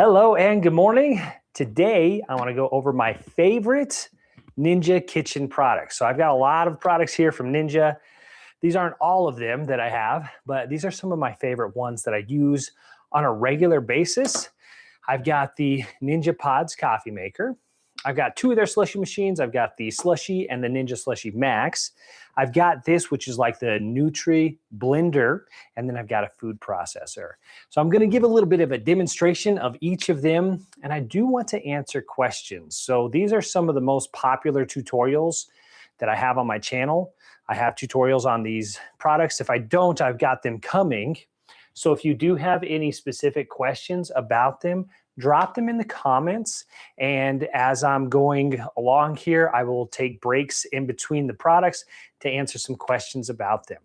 Hello and good morning. Today, I want to go over my favorite Ninja kitchen products. So I've got a lot of products here from Ninja. These aren't all of them that I have, but these are some of my favorite ones that I use on a regular basis. I've got the Ninja Pods coffee maker. I've got two of their slushy machines. I've got the Slushy and the Ninja SLUSHi Max. I've got this, which is like the Nutri blender, and then I've got a food processor. So I'm going to give a little bit of a demonstration of each of them, and I do want to answer questions. So these are some of the most popular tutorials that I have on my channel. I have tutorials on these products. If I don't, I've got them coming. So if you do have any specific questions about them, drop them in the comments. And as I'm going along here, I will take breaks in between the products to answer some questions about them.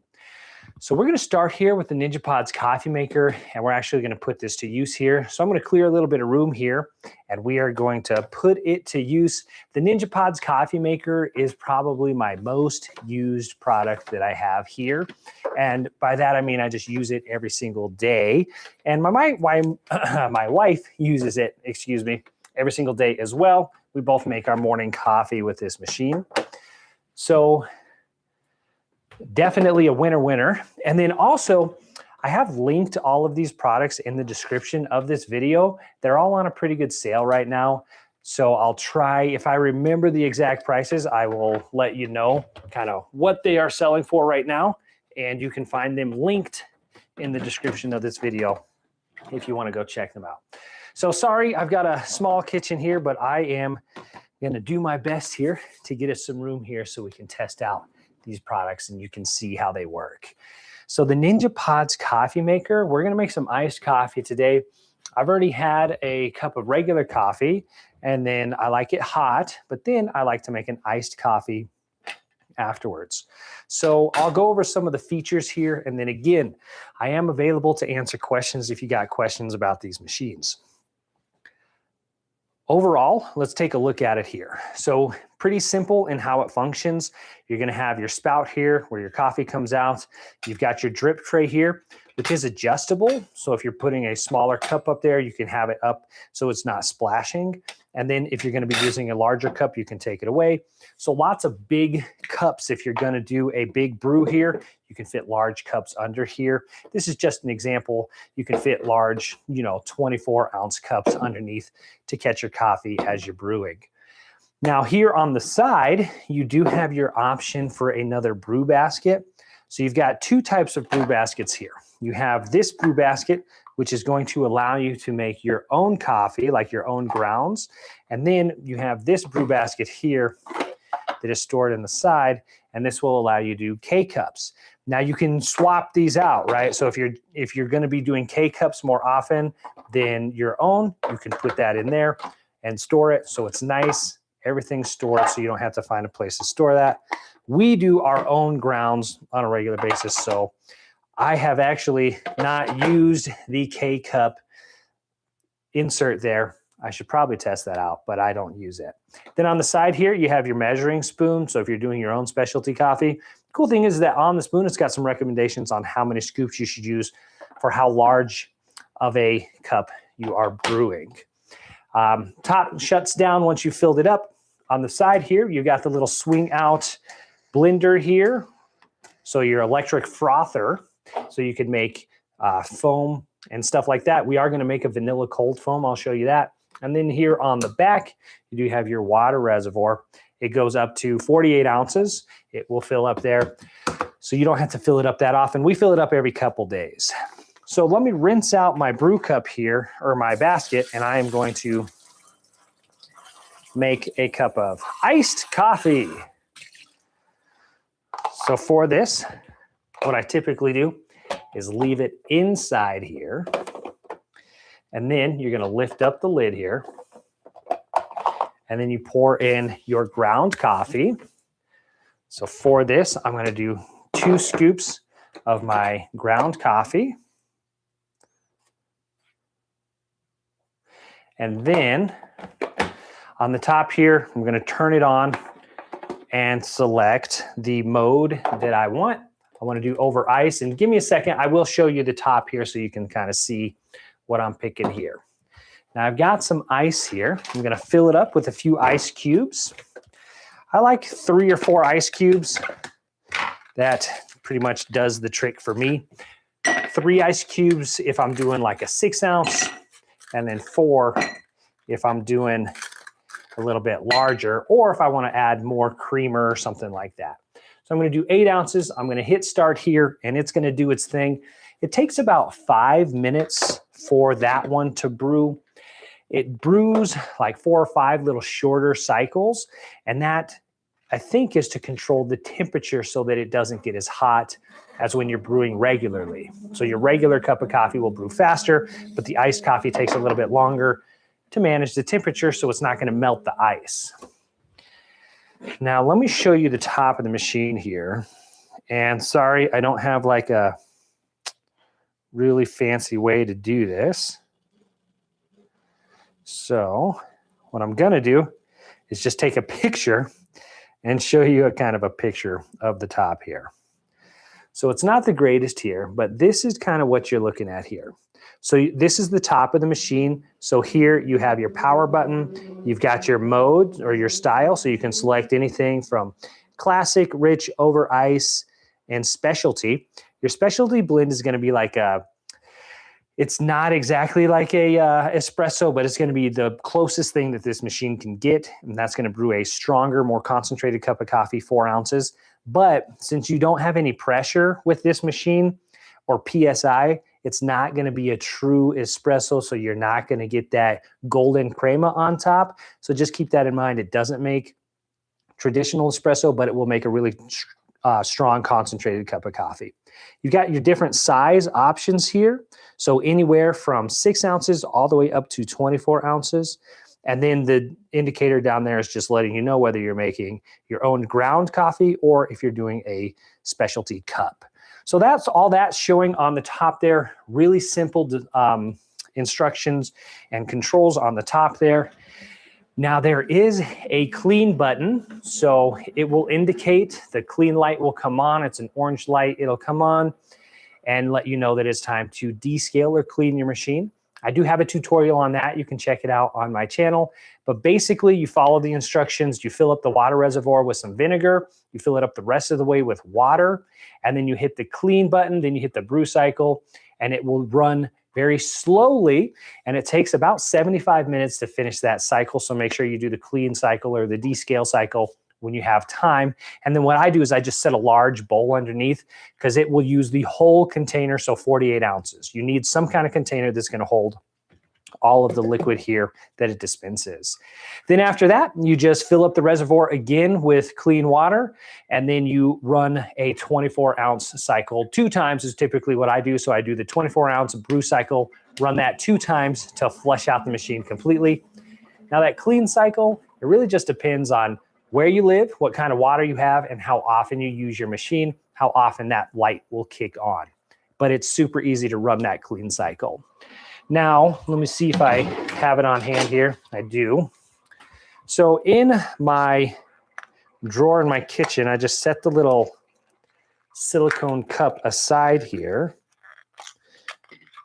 So we're going to start here with the Ninja Pods coffee maker, and we're actually going to put this to use here. So I'm going to clear a little bit of room here, and we are going to put it to use. The Ninja Pods coffee maker is probably my most used product that I have here. And by that, I mean I just use it every single day. And my wife uses it, every single day as well. We both make our morning coffee with this machine. So definitely a winner. And then also, I have linked all of these products in the description of this video. They're all on a pretty good sale right now. So I'll try, if I remember the exact prices, I will let you know kind of what they are selling for right now. And you can find them linked in the description of this video if you want to go check them out. So sorry, I've got a small kitchen here, but I am going to do my best here to get us some room here so we can test out these products and you can see how they work. So the Ninja Pods coffee maker, we're going to make some iced coffee today. I've already had a cup of regular coffee, and then I like it hot, but then I like to make an iced coffee afterwards. So I'll go over some of the features here, and then again, I am available to answer questions if you got questions about these machines. Overall, let's take a look at it here. So pretty simple in how it functions. You're going to have your spout here where your coffee comes out. You've got your drip tray here, which is adjustable. So if you're putting a smaller cup up there, you can have it up so it's not splashing. And then if you're going to be using a larger cup, you can take it away. So lots of big cups. If you're going to do a big brew here, you can fit large cups under here. This is just an example. You can fit large, 24-ounce cups underneath to catch your coffee as you're brewing. Now here on the side, you do have your option for another brew basket. So you've got two types of brew baskets here. You have this brew basket, which is going to allow you to make your own coffee, like your own grounds. And then you have this brew basket here that is stored in the side, and this will allow you to do K-cups. Now you can swap these out, right? So if you're going to be doing K-cups more often than your own, you can put that in there and store it so it's nice. Everything's stored so you don't have to find a place to store that. We do our own grounds on a regular basis, so I have actually not used the K-cup insert there. I should probably test that out, but I don't use it. Then on the side here, you have your measuring spoon. So if you're doing your own specialty coffee, the cool thing is that on the spoon, it's got some recommendations on how many scoops you should use for how large of a cup you are brewing. Top shuts down once you filled it up. On the side here, you've got the little swing out blender here. So your electric frother, so you could make foam and stuff like that. We are going to make a vanilla cold foam. I'll show you that. And then here on the back, you do have your water reservoir. It goes up to 48 ounces. It will fill up there. So you don't have to fill it up that often. We fill it up every couple days. So let me rinse out my brew cup here, or my basket, and I am going to make a cup of iced coffee. So for this, what I typically do is leave it inside here. And then you're going to lift up the lid here. And then you pour in your ground coffee. So for this, I'm going to do 2 scoops of my ground coffee. And then on the top here, I'm going to turn it on and select the mode that I want. I want to do over ice, and give me a second. I will show you the top here so you can kind of see what I'm picking here. Now I've got some ice here. I'm gonna fill it up with a few ice cubes. I like 3 or 4 ice cubes. That pretty much does the trick for me. 3 ice cubes if I'm doing like a 6 ounce, and then 4 if I'm doing a little bit larger, or if I want to add more creamer or something like that. So I'm going to do 8 ounces. I'm going to hit start here, and it's going to do its thing. It takes about 5 minutes for that one to brew. It brews like 4 or 5 little shorter cycles, and that I think is to control the temperature so that it doesn't get as hot as when you're brewing regularly. So your regular cup of coffee will brew faster, but the iced coffee takes a little bit longer to manage the temperature so it's not going to melt the ice. Now let me show you the top of the machine here. And sorry, I don't have like a really fancy way to do this. So what I'm going to do is just take a picture and show you a kind of a picture of the top here. So it's not the greatest here, but this is kind of what you're looking at here. So this is the top of the machine. So here you have your power button. You've got your mode or your style. So you can select anything from classic, rich, over ice, and specialty. Your specialty blend is going to be like a, it's not exactly like a espresso, but it's going to be the closest thing that this machine can get. And that's going to brew a stronger, more concentrated cup of coffee, 4 ounces. But since you don't have any pressure with this machine or PSI, it's not going to be a true espresso, so you're not going to get that golden crema on top. So just keep that in mind. It doesn't make traditional espresso, but it will make a really strong concentrated cup of coffee. You've got your different size options here. So anywhere from 6 ounces all the way up to 24 ounces. And then the indicator down there is just letting you know whether you're making your own ground coffee or if you're doing a specialty cup. So that's all that's showing on the top there. Really simple instructions and controls on the top there. Now there is a clean button, so it will indicate the clean light will come on. It's an orange light. It'll come on and let you know that it's time to descale or clean your machine. I do have a tutorial on that. You can check it out on my channel. But basically, you follow the instructions. You fill up the water reservoir with some vinegar. You fill it up the rest of the way with water. And then you hit the clean button. Then you hit the brew cycle. And it will run very slowly. And it takes about 75 minutes to finish that cycle. So make sure you do the clean cycle or the descale cycle when you have time. And then what I do is I just set a large bowl underneath because it will use the whole container, so 48 ounces. You need some kind of container that's going to hold all of the liquid here that it dispenses. Then after that, you just fill up the reservoir again with clean water, and then you run a 24-ounce cycle 2 times is typically what I do. So I do the 24-ounce brew cycle, run that 2 times to flush out the machine completely. Now that clean cycle, it really just depends on where you live, what kind of water you have, and how often you use your machine, how often that light will kick on. But it's super easy to run that clean cycle. Now, let me see if I have it on hand here. I do. So in my drawer in my kitchen, I just set the little silicone cup aside here.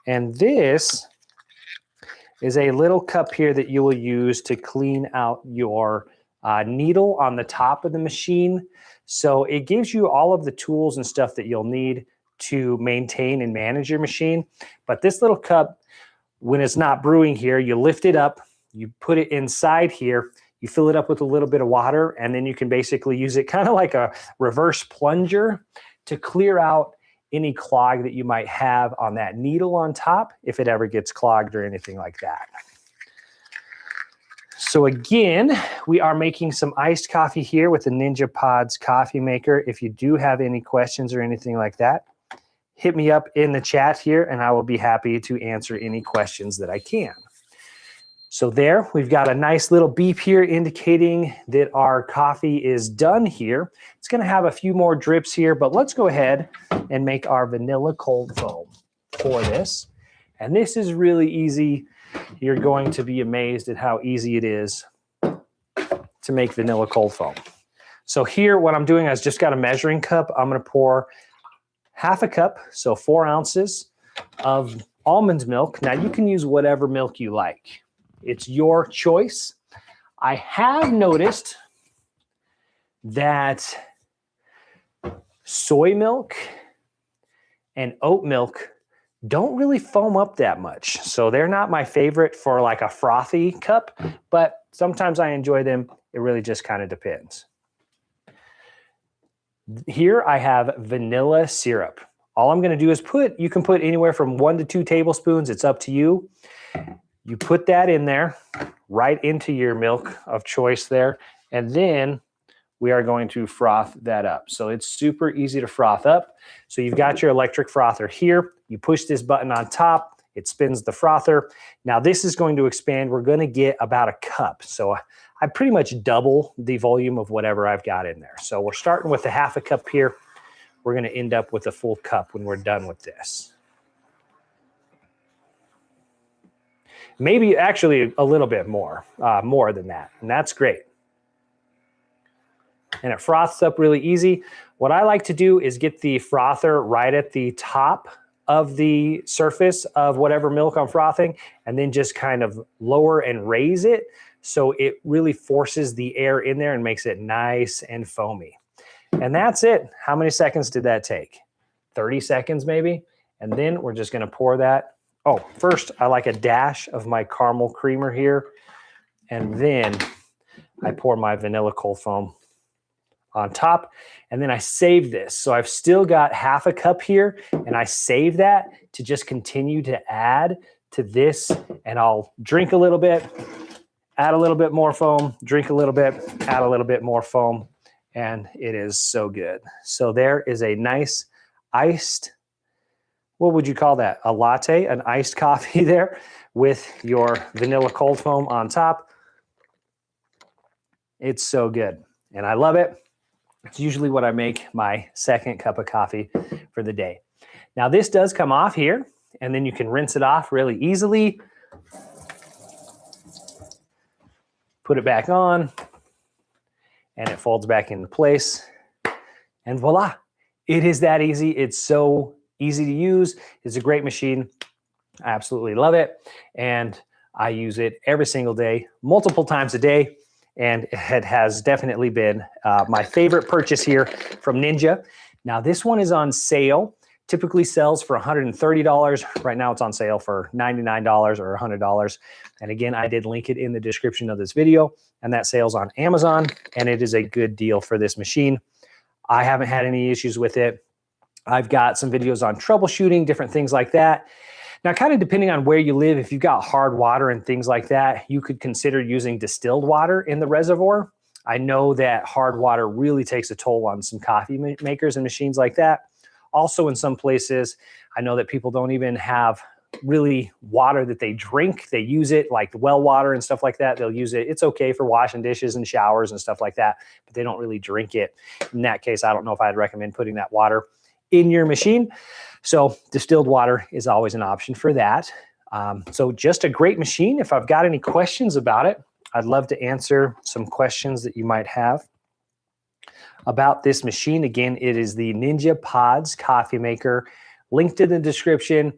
And this is a little cup here that you will use to clean out your needle on the top of the machine. So it gives you all of the tools and stuff that you'll need to maintain and manage your machine. But this little cup, when it's not brewing here, you lift it up, you put it inside here, you fill it up with a little bit of water, and then you can basically use it kind of like a reverse plunger to clear out any clog that you might have on that needle on top if it ever gets clogged or anything like that. So again, we are making some iced coffee here with the Ninja Pods coffee maker. If you do have any questions or anything like that, hit me up in the chat here and I will be happy to answer any questions that I can. So there, we've got a nice little beep here indicating that our coffee is done here. It's going to have a few more drips here, but let's go ahead and make our vanilla cold foam for this. And this is really easy. You're going to be amazed at how easy it is to make vanilla cold foam. So here, what I'm doing is just got a measuring cup. I'm going to pour half a cup, so 4 ounces of almond milk. Now you can use whatever milk you like. It's your choice. I have noticed that soy milk and oat milk don't really foam up that much. So they're not my favorite for like a frothy cup, but sometimes I enjoy them. It really just kind of depends. Here I have vanilla syrup. All I'm going to do is you can put anywhere from 1 to 2 tablespoons. It's up to you. You put that in there, right into your milk of choice there, and then we are going to froth that up. So it's super easy to froth up. So you've got your electric frother here. You push this button on top, it spins the frother. Now this is going to expand. We're going to get about a cup. So I pretty much double the volume of whatever I've got in there. So we're starting with a half a cup here. We're going to end up with a full cup when we're done with this. Maybe actually a little bit more than that. And that's great. And it froths up really easy. What I like to do is get the frother right at the top of the surface of whatever milk I'm frothing, and then just kind of lower and raise it so it really forces the air in there and makes it nice and foamy. And that's it. How many seconds did that take? 30 seconds maybe? And then we're just going to pour that. Oh, first I like a dash of my caramel creamer here, and then I pour my vanilla cold foam on top, and then I save this. So I've still got half a cup here, and I save that to just continue to add to this, and I'll drink a little bit, add a little bit more foam, drink a little bit, add a little bit more foam, and it is so good. So there is a nice iced, what would you call that? A latte, an iced coffee there with your vanilla cold foam on top. It's so good, and I love it. It's usually what I make my second cup of coffee for the day. Now this does come off here, and then you can rinse it off really easily. Put it back on, and it folds back into place. And voila, it is that easy. It's so easy to use. It's a great machine. I absolutely love it. And I use it every single day, multiple times a day. And it has definitely been my favorite purchase here from Ninja. Now this one is on sale. Typically sells for $130. Right now it's on sale for $99 or $100. And again, I did link it in the description of this video, and that sale's on Amazon, and it is a good deal for this machine. I haven't had any issues with it. I've got some videos on troubleshooting, different things like that. Now, kind of depending on where you live, if you've got hard water and things like that, you could consider using distilled water in the reservoir. I know that hard water really takes a toll on some coffee makers and machines like that. Also, in some places, I know that people don't even have really water that they drink. They use it like well water and stuff like that. They'll use it. It's okay for washing dishes and showers and stuff like that, but they don't really drink it. In that case, I don't know if I'd recommend putting that water in your machine. So distilled water is always an option for that. So just a great machine. If I've got any questions about it, I'd love to answer some questions that you might have about this machine. Again, it is the Ninja Pods coffee maker. Linked in the description.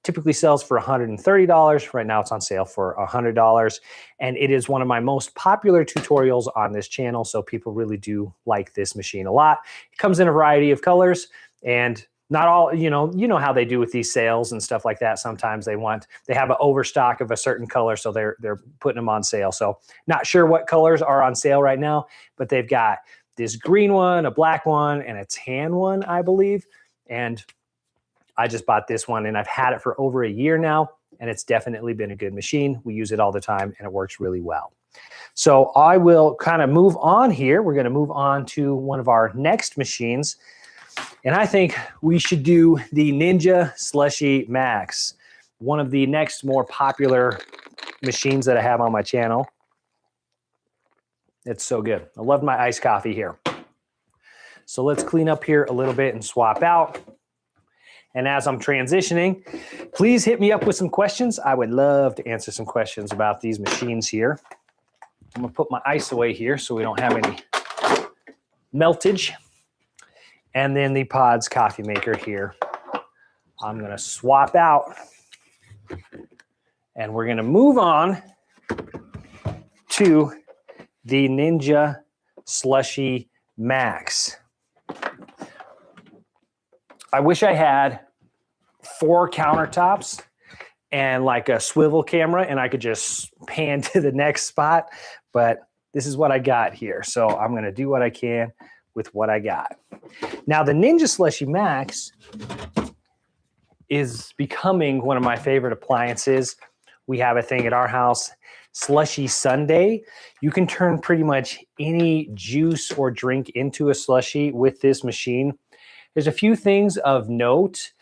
Typically sells for $130. Right now it's on sale for $100. And it is one of my most popular tutorials on this channel. So people really do like this machine a lot. It comes in a variety of colors, and not all, you know how they do with these sales and stuff like that. Sometimes they have an overstock of a certain color, so they're putting them on sale. So not sure what colors are on sale right now, but they've got this green one, a black one, and a tan one, I believe. And I just bought this one, and I've had it for over a year now, and it's definitely been a good machine. We use it all the time, and it works really well. So I will kind of move on here. We're going to move on to one of our next machines. And I think we should do the Ninja SLUSHi Max, one of the next more popular machines that I have on my channel. It's so good. I love my iced coffee here. So let's clean up here a little bit and swap out. And as I'm transitioning, please hit me up with some questions. I would love to answer some questions about these machines here. I'm gonna put my ice away here so we don't have any meltage. And then the Pods coffee maker here, I'm gonna swap out, and we're gonna move on to the Ninja SLUSHi Max. I wish I had 4 countertops and like a swivel camera and I could just pan to the next spot, but this is what I got here. So I'm going to do what I can with what I got. Now the Ninja SLUSHi Max is becoming one of my favorite appliances. We have a thing at our house, Slushy Sunday. You can turn pretty much any juice or drink into a slushy with this machine. There's a few things of note.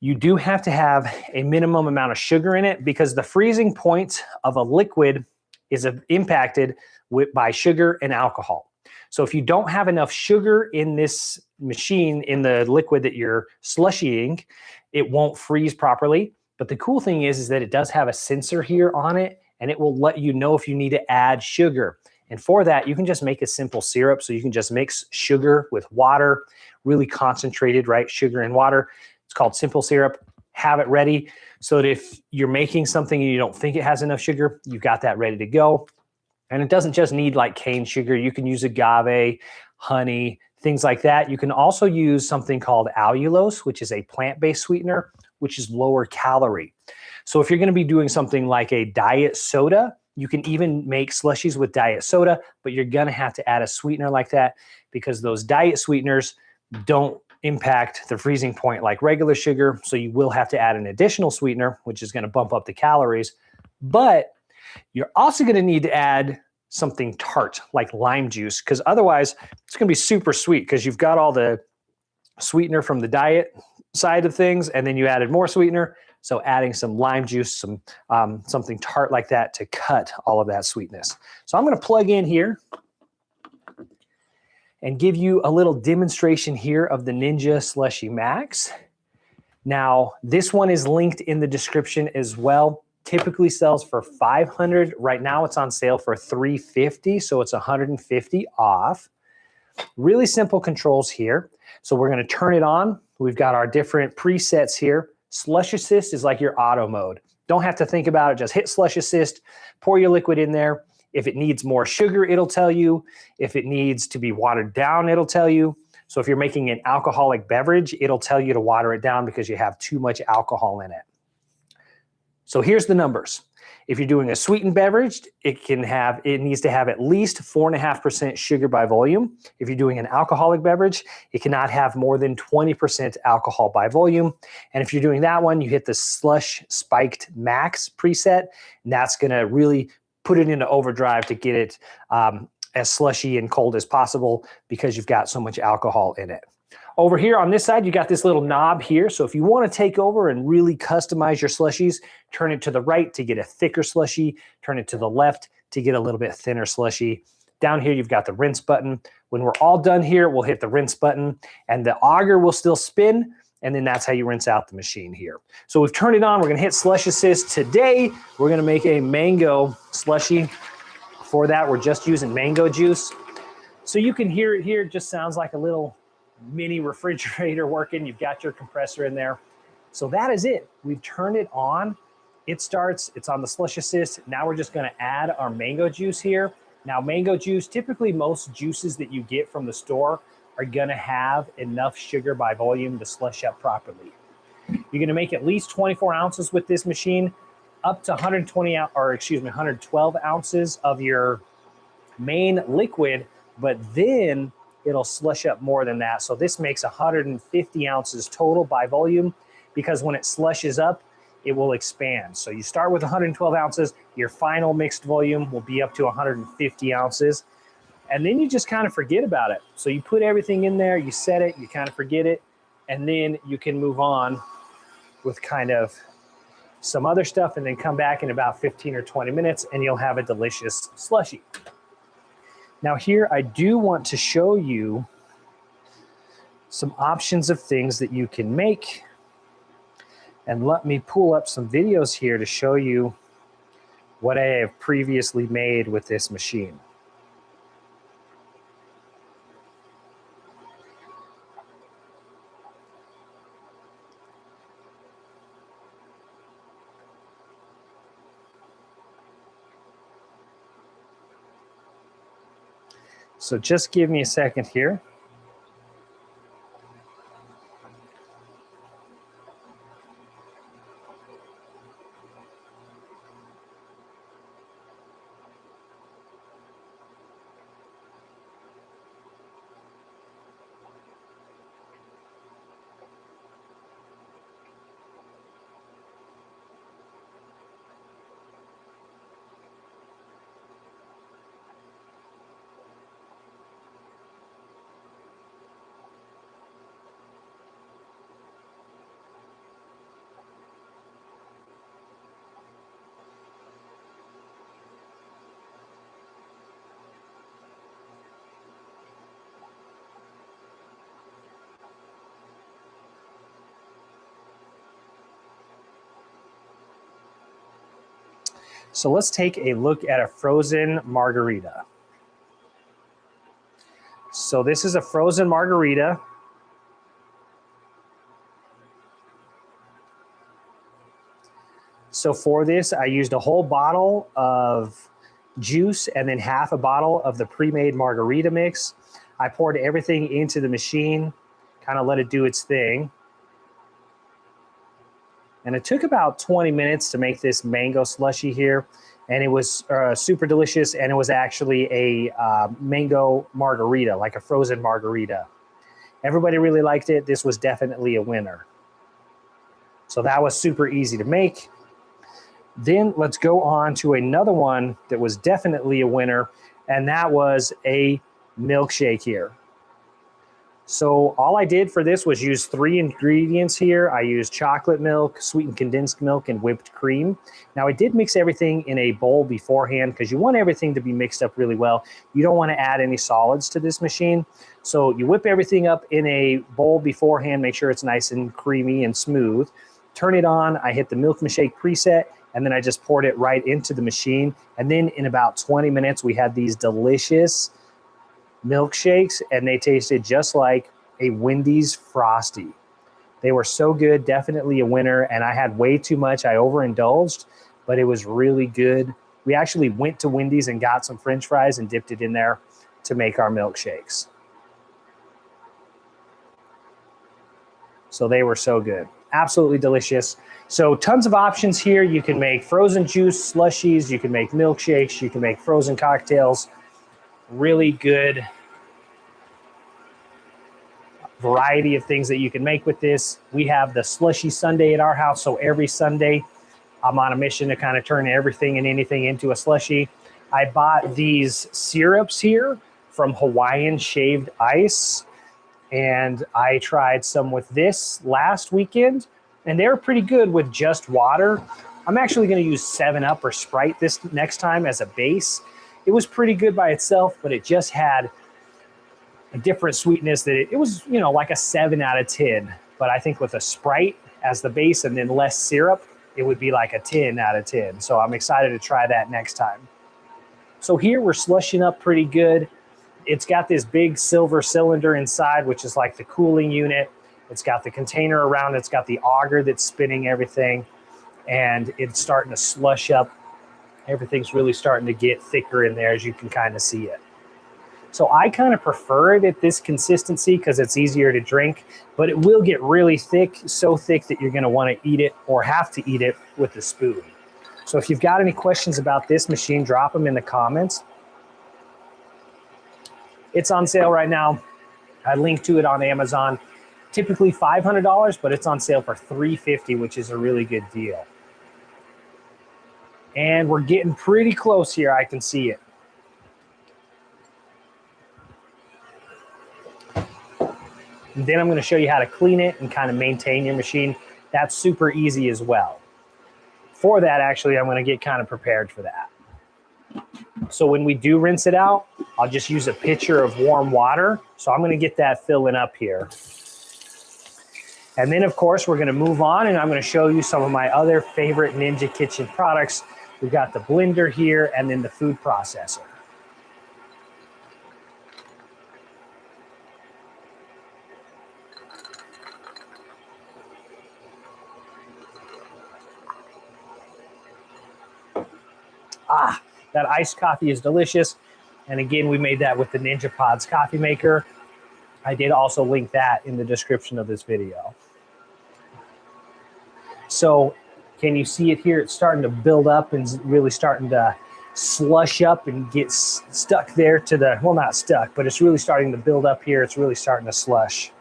You do have to have a minimum amount of sugar in it because the freezing point of a liquid is impacted by sugar and alcohol. So if you don't have enough sugar in this machine, in the liquid that you're slushying, it won't freeze properly. But the cool thing is that it does have a sensor here on it, and it will let you know if you need to add sugar. And for that, you can just make a simple syrup. So you can just mix sugar with water, really concentrated, right? Sugar and water. It's called simple syrup. Have it ready so that if you're making something and you don't think it has enough sugar, you've got that ready to go. And it doesn't just need like cane sugar. You can use agave, honey, things like that. You can also use something called allulose, which is a plant-based sweetener, which is lower calorie. So if you're going to be doing something like a diet soda, you can even make slushies with diet soda, but you're going to have to add a sweetener like that because those diet sweeteners don't impact the freezing point like regular sugar. So you will have to add an additional sweetener, which is going to bump up the calories. But you're also going to need to add something tart like lime juice because otherwise it's going to be super sweet because you've got all the sweetener from the diet side of things and then you added more sweetener. So adding some lime juice, something tart like that to cut all of that sweetness. So I'm going to plug in here and give you a little demonstration here of the Ninja SLUSHi Max. Now, this one is linked in the description as well. Typically sells for $500. Right now it's on sale for $350, so it's $150 off. Really simple controls here. So we're going to turn it on. We've got our different presets here. Slush Assist is like your auto mode. Don't have to think about it. Just hit Slush Assist, pour your liquid in there. If it needs more sugar, it'll tell you. If it needs to be watered down, it'll tell you. So if you're making an alcoholic beverage, it'll tell you to water it down because you have too much alcohol in it. So here's the numbers. If you're doing a sweetened beverage, it needs to have at least 4.5% sugar by volume. If you're doing an alcoholic beverage, it cannot have more than 20% alcohol by volume. And if you're doing that one, you hit the Slush Spiked Max preset, and that's gonna really put it into overdrive to get it as slushy and cold as possible because you've got so much alcohol in it. Over here on this side, you got this little knob here. So if you want to take over and really customize your slushies, turn it to the right to get a thicker slushie, turn it to the left to get a little bit thinner slushie. Down here, you've got the rinse button. When we're all done here, we'll hit the rinse button and the auger will still spin. And then that's how you rinse out the machine here. So we've turned it on. We're going to hit Slush Assist. Today, we're going to make a mango slushie. For that, we're just using mango juice. So you can hear it here. It just sounds like a little mini refrigerator working. You've got your compressor in there. So that is it. We've turned it on. It starts. It's on the Slush Assist. Now we're just going to add our mango juice here. Now mango juice, typically most juices that you get from the store are going to have enough sugar by volume to slush up properly. You're going to make at least 24 ounces with this machine, up to 112 ounces of your main liquid, but then it'll slush up more than that. So this makes 150 ounces total by volume because when it slushes up, it will expand. So you start with 112 ounces, your final mixed volume will be up to 150 ounces. And then you just kind of forget about it. So you put everything in there, you set it, you kind of forget it, and then you can move on with kind of some other stuff and then come back in about 15 or 20 minutes and you'll have a delicious slushie. Now here I do want to show you some options of things that you can make. And let me pull up some videos here to show you what I have previously made with this machine. So just give me a second here. So let's take a look at a frozen margarita. So this is a frozen margarita. So for this, I used a whole bottle of juice and then half a bottle of the pre-made margarita mix. I poured everything into the machine, kind of let it do its thing. And it took about 20 minutes to make this mango slushy here. And it was super delicious. And it was actually a mango margarita, like a frozen margarita. Everybody really liked it. This was definitely a winner. So that was super easy to make. Then let's go on to another one that was definitely a winner. And that was a milkshake here. So all I did for this was use 3 ingredients here. I used chocolate milk, sweetened condensed milk, and whipped cream. Now I did mix everything in a bowl beforehand because you want everything to be mixed up really well. You don't want to add any solids to this machine. So you whip everything up in a bowl beforehand, make sure it's nice and creamy and smooth. Turn it on, I hit the milk and shake preset, and then I just poured it right into the machine. And then in about 20 minutes, we had these delicious milkshakes, and they tasted just like a Wendy's Frosty. They were so good, definitely a winner, and I had way too much. I overindulged, but it was really good. We actually went to Wendy's and got some French fries and dipped it in there to make our milkshakes. So they were so good. Absolutely delicious. So tons of options here. You can make frozen juice slushies, you can make milkshakes, you can make frozen cocktails. Really good variety of things that you can make with this. We have the Slushy Sunday at our house, so every Sunday I'm on a mission to kind of turn everything and anything into a slushie. I bought these syrups here from Hawaiian Shaved Ice, and I tried some with this last weekend, and they were pretty good with just water. I'm actually going to use 7-Up or Sprite this next time as a base. It was pretty good by itself, but it just had a different sweetness that it was, you know, like a 7 out of 10. But I think with a Sprite as the base and then less syrup, it would be like a 10 out of 10. So I'm excited to try that next time. So here we're slushing up pretty good. It's got this big silver cylinder inside, which is like the cooling unit. It's got the container around it. It's got the auger that's spinning everything. And it's starting to slush up. Everything's really starting to get thicker in there, as you can kind of see it. So I kind of prefer it at this consistency because it's easier to drink, but it will get really thick, so thick that you're going to want to eat it or have to eat it with a spoon. So if you've got any questions about this machine, drop them in the comments. It's on sale right now. I linked to it on Amazon. Typically $500, but it's on sale for $350, which is a really good deal. And we're getting pretty close here. I can see it. And then I'm going to show you how to clean it and kind of maintain your machine. That's super easy as well. For that, actually, I'm going to get kind of prepared for that. So when we do rinse it out, I'll just use a pitcher of warm water. So I'm going to get that filling up here. And then, of course, we're going to move on, and I'm going to show you some of my other favorite Ninja Kitchen products. We've got the blender here and then the food processor. That iced coffee is delicious. And again, we made that with the Ninja Pods coffee maker. I did also link that in the description of this video. So can you see it here? It's starting to build up and really starting to slush up and get stuck there to the, well, not stuck, but it's really starting to build up here. It's really starting to slush.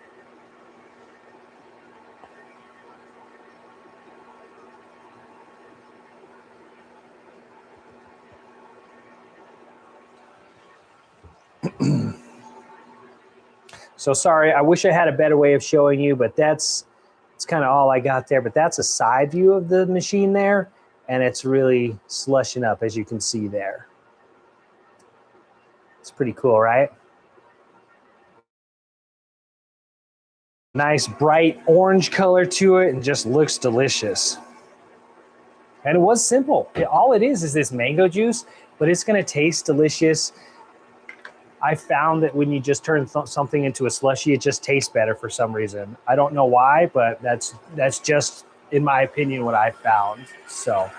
So sorry, I wish I had a better way of showing you, but it's kind of all I got there. But that's a side view of the machine there, and it's really slushing up, as you can see there. It's pretty cool, right? Nice bright orange color to it, and just looks delicious. And it was simple. All it is this mango juice, but it's going to taste delicious. I found that when you just turn something into a slushy, it just tastes better for some reason. I don't know why, but that's just, in my opinion, what I found. So.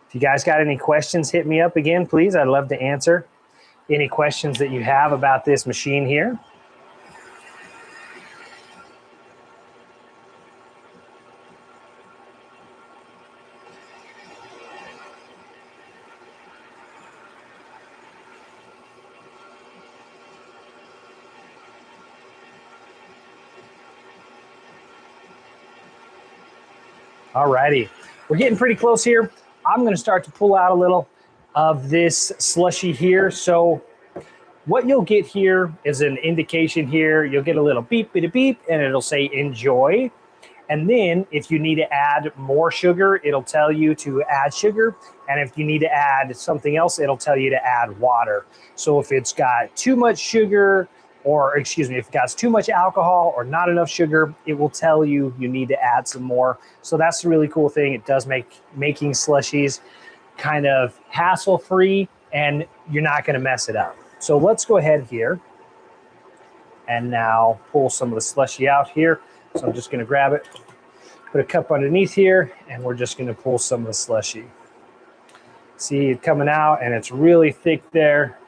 If you guys got any questions, hit me up again, please. I'd love to answer any questions that you have about this machine here. Alrighty, we're getting pretty close here. I'm going to start to pull out a little of this slushy here. So what you'll get here is an indication here. You'll get a little beep, beep, beep, and it'll say enjoy. And then if you need to add more sugar, it'll tell you to add sugar. And if you need to add something else, it'll tell you to add water. So if it's got too much sugar, or excuse me, if it got too much alcohol or not enough sugar, it will tell you you need to add some more. So that's the really cool thing. It does make making slushies kind of hassle-free, and you're not going to mess it up. So let's go ahead here and now pull some of the slushy out here. So I'm just going to grab it, put a cup underneath here, and we're just going to pull some of the slushy. See it coming out, and it's really thick there.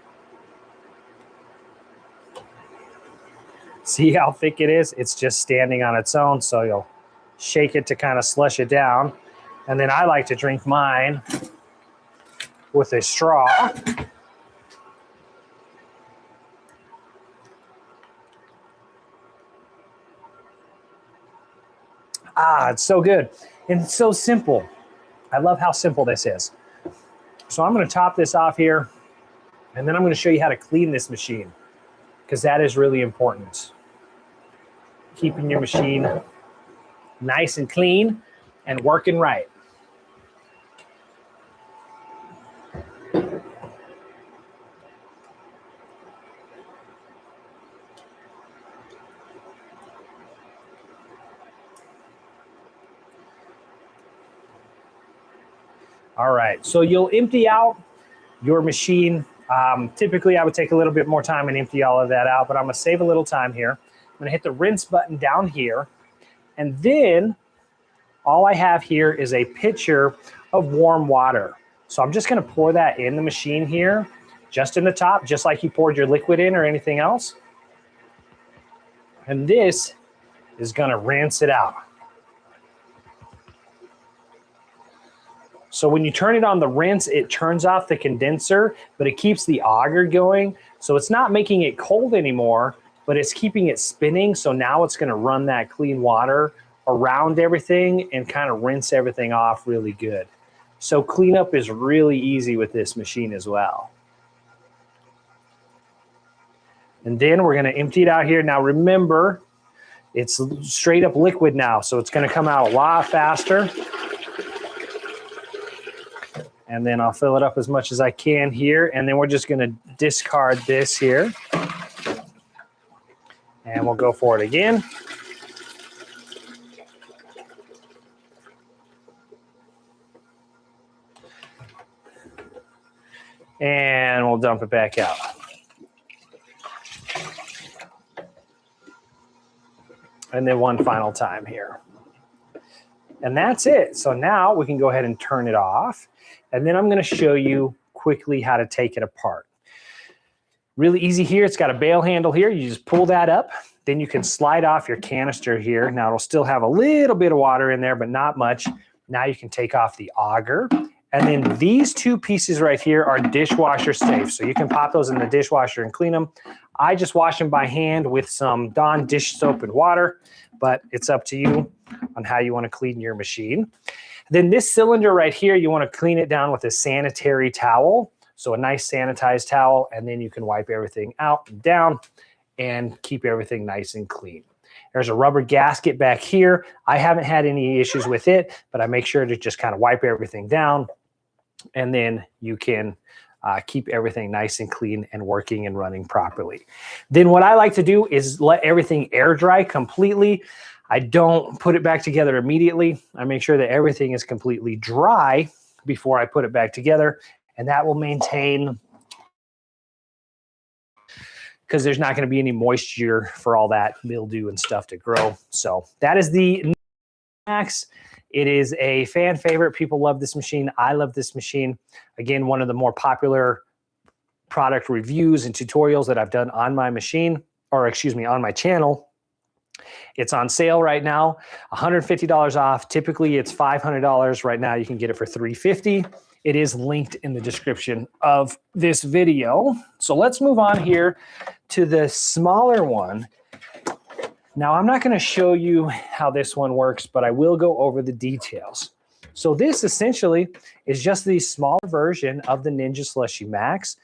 See how thick it is? It's just standing on its own, so you'll shake it to kind of slush it down. And then I like to drink mine with a straw. Ah, it's so good. And it's so simple. I love how simple this is. So I'm going to top this off here, and then I'm going to show you how to clean this machine, because that is really important. Keeping your machine nice and clean and working right. All right, so you'll empty out your machine. Typically, I would take a little bit more time and empty all of that out, but I'm going to save a little time here. I'm going to hit the rinse button down here, and then all I have here is a pitcher of warm water. So I'm just going to pour that in the machine here, just in the top, just like you poured your liquid in or anything else. And this is going to rinse it out. So when you turn it on the rinse, it turns off the condenser, but it keeps the auger going. So it's not making it cold anymore, but it's keeping it spinning. So now it's going to run that clean water around everything and kind of rinse everything off really good. So cleanup is really easy with this machine as well. And then we're going to empty it out here. Now remember, it's straight up liquid now, so it's going to come out a lot faster. And then I'll fill it up as much as I can here. And then we're just going to discard this here. And we'll go for it again. And we'll dump it back out. and then one final time here. And that's it. So now we can go ahead and turn it off. And then I'm going to show you quickly how to take it apart. Really easy here. It's got a bail handle here. You just pull that up. Then you can slide off your canister here. Now it'll still have a little bit of water in there, but not much. Now you can take off the auger. And then these two pieces right here are dishwasher safe. So you can pop those in the dishwasher and clean them. I just wash them by hand with some Dawn dish soap and water, but it's up to you on how you want to clean your machine. Then this cylinder right here, you want to clean it down with a sanitary towel. So a nice sanitized towel, and then you can wipe everything out and down and keep everything nice and clean. There's a rubber gasket back here. I haven't had any issues with it, but I make sure to just kind of wipe everything down, and then you can keep everything nice and clean and working and running properly. Then what I like to do is let everything air dry completely. I don't put it back together immediately. I make sure that everything is completely dry before I put it back together, and that will maintain, because there's not going to be any moisture for all that mildew and stuff to grow. So that is the Ninja Max. It is a fan favorite. People love this machine. I love this machine. Again, one of the more popular product reviews and tutorials that I've done on my machine, or excuse me, on my channel. It's on sale right now, $150 off. Typically it's $500. Right now you can get it for $350. It is linked in the description of this video. So let's move on here to the smaller one. Now I'm not going to show you how this one works, but I will go over the details. So this essentially is just the smaller version of the Ninja SLUSHi Max,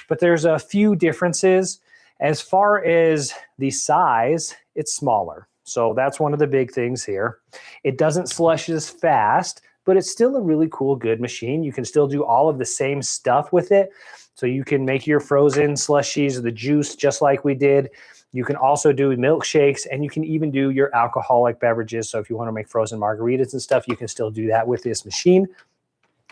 but there's a few differences. As far as the size, it's smaller. So that's one of the big things here. It doesn't slush as fast, but it's still a really cool, good machine. You can still do all of the same stuff with it. So you can make your frozen slushies, the juice, just like we did. You can also do milkshakes, and you can even do your alcoholic beverages. So if you want to make frozen margaritas and stuff, you can still do that with this machine.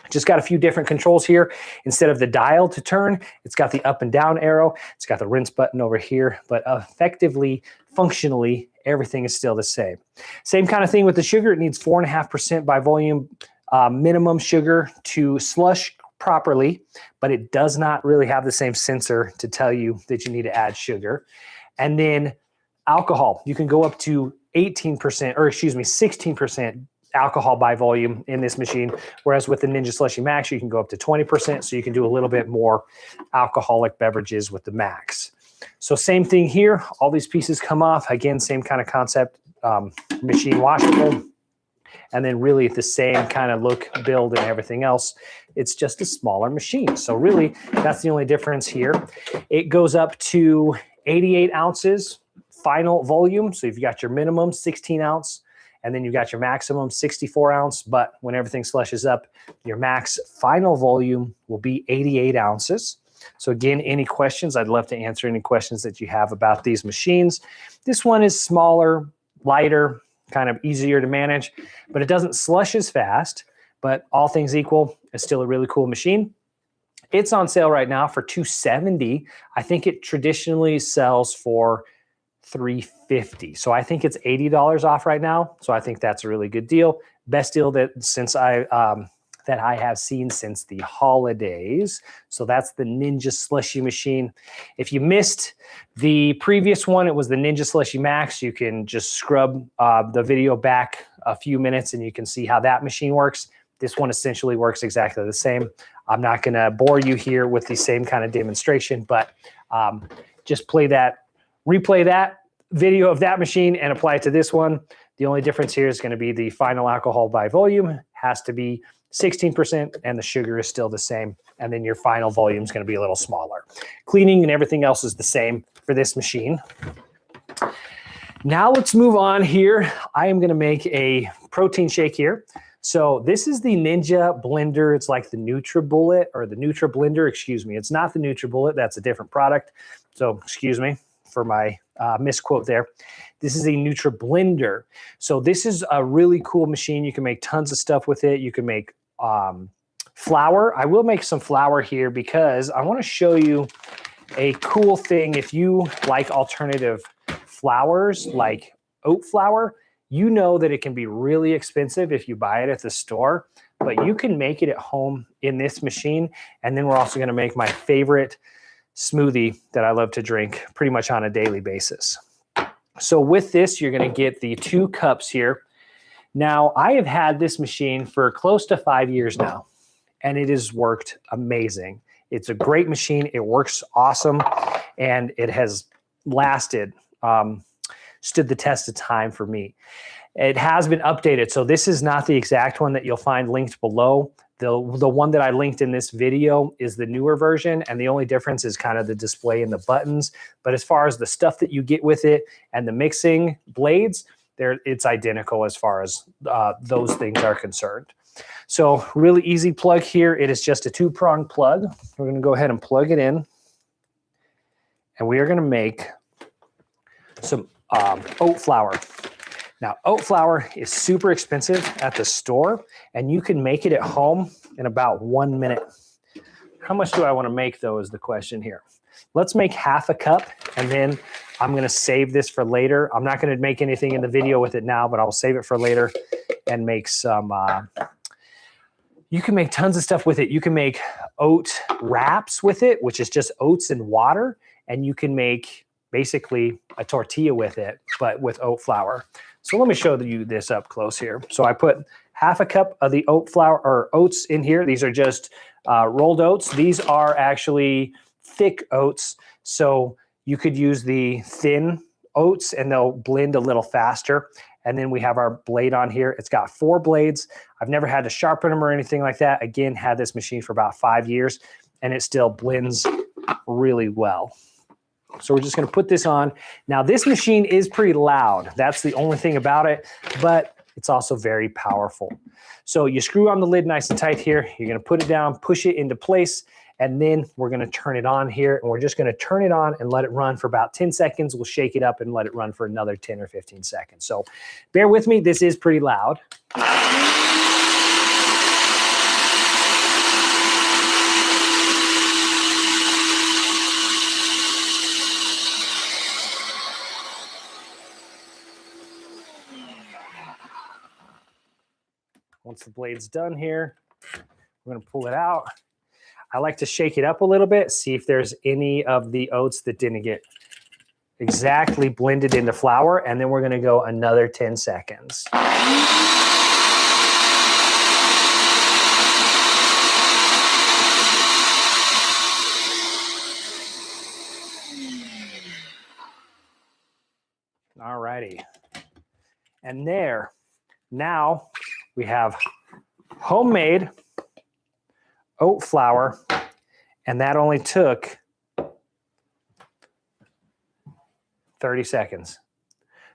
Just got a few different controls here. Instead of the dial to turn, it's got the up and down arrow. It's got the rinse button over here, but effectively, functionally, everything is still the same. Same kind of thing with the sugar. It needs 4.5% by volume minimum sugar to slush properly, but it does not really have the same sensor to tell you that you need to add sugar. And then alcohol, you can go up to 18%, or excuse me, 16% alcohol by volume in this machine. Whereas with the Ninja SLUSHi Max, you can go up to 20%. So you can do a little bit more alcoholic beverages with the Max. So same thing here. All these pieces come off. Again, same kind of concept, machine washable. And then really the same kind of look, build, and everything else. It's just a smaller machine. So really, that's the only difference here. It goes up to 88 ounces final volume. So you've got your minimum 16 ounce, and then you've got your maximum 64 ounce. But when everything slushes up, your max final volume will be 88 ounces. So again, any questions, I'd love to answer any questions that you have about these machines. This one is smaller, lighter, kind of easier to manage, but it doesn't slush as fast. But all things equal, it's still a really cool machine. It's on sale right now for $270. I think it traditionally sells for $350. So I think it's $80 off right now. So I think that's a really good deal. Best deal that I have seen since the holidays. So that's the Ninja SLUSHi machine. If you missed the previous one, it was the Ninja SLUSHi Max. You can just scrub the video back a few minutes and you can see how that machine works. This one essentially works exactly the same. I'm not going to bore you here with the same kind of demonstration, but just replay that video of that machine and apply it to this one. The only difference here is going to be the final alcohol by volume has to be 16%, and the sugar is still the same. And then your final volume is going to be a little smaller. Cleaning and everything else is the same for this machine. Now let's move on here. I am going to make a protein shake here. So this is the Ninja blender. It's like the NutriBullet or the NutriBlender, excuse me. It's not the NutriBullet. That's a different product. So excuse me for my misquote there. This is a NutriBlender. So this is a really cool machine. You can make tons of stuff with it. You can make flour. I will make some flour here because I want to show you a cool thing. If you like alternative flours, like oat flour, you know that it can be really expensive if you buy it at the store, but you can make it at home in this machine. And then we're also going to make my favorite smoothie that I love to drink pretty much on a daily basis. So with this, you're going to get the 2 cups here. Now, I have had this machine for close to 5 years now, and it has worked amazing. It's a great machine. It works awesome, and it has lasted, stood the test of time for me. It has been updated, so this is not the exact one that you'll find linked below. The one that I linked in this video is the newer version, and the only difference is kind of the display and the buttons. But as far as the stuff that you get with it and the mixing blades, it's identical as far as those things are concerned. So really easy plug here. It is just a 2-prong plug. We're going to go ahead and plug it in, and we are going to make some oat flour. Now, oat flour is super expensive at the store, and you can make it at home in about 1 minute. How much do I want to make, though, is the question here. Let's make half a cup, and then I'm going to save this for later. I'm not going to make anything in the video with it now, but I'll save it for later and make some... you can make tons of stuff with it. You can make oat wraps with it, which is just oats and water, and you can make basically a tortilla with it, but with oat flour. So let me show you this up close here. So I put half a cup of the oat flour or oats in here. These are just rolled oats. These are actually thick oats. So you could use the thin oats and they'll blend a little faster. And then we have our blade on here. It's got 4 blades. I've never had to sharpen them or anything like that. Again, had this machine for about 5 years, and it still blends really well. So we're just going to put this on. Now, this machine is pretty loud. That's the only thing about it, but it's also very powerful. So you screw on the lid nice and tight here. You're going to put it down, push it into place, and then we're going to turn it on here. And we're just going to turn it on and let it run for about 10 seconds. We'll shake it up and let it run for another 10 or 15 seconds. So bear with me. This is pretty loud. Once the blade's done here, we're going to pull it out. I like to shake it up a little bit, see if there's any of the oats that didn't get exactly blended into flour, and then we're going to go another 10 seconds. All righty. And there, now we have homemade oat flour, and that only took 30 seconds.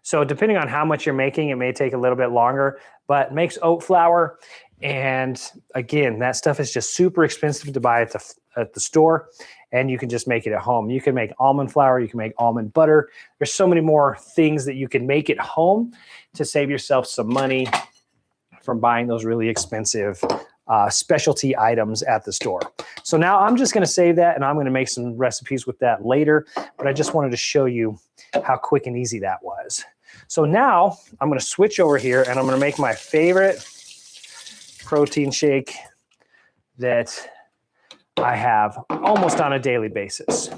So depending on how much you're making, it may take a little bit longer, but it makes oat flour. And again, that stuff is just super expensive to buy at the store, and you can just make it at home. You can make almond flour, you can make almond butter. There's so many more things that you can make at home to save yourself some money from buying those really expensive specialty items at the store. So now I'm just going to save that, and I'm going to make some recipes with that later, but I just wanted to show you how quick and easy that was. So now I'm going to switch over here, and I'm going to make my favorite protein shake that I have almost on a daily basis.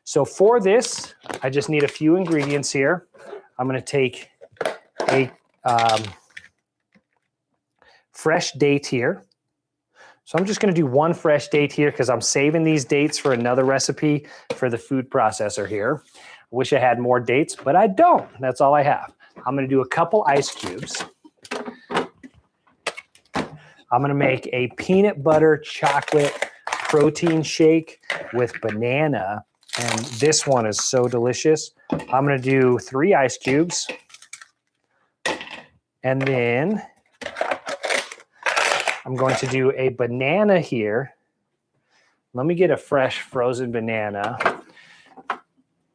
So for this, I just need a few ingredients here. I'm going to take a fresh date here. So I'm just going to do 1 fresh date here because I'm saving these dates for another recipe for the food processor here. I wish I had more dates, but I don't. That's all I have. I'm going to do a couple ice cubes. I'm going to make a peanut butter chocolate protein shake with banana, and this one is so delicious. I'm going to do 3 ice cubes, and then I'm going to do a banana here. Let me get a fresh frozen banana.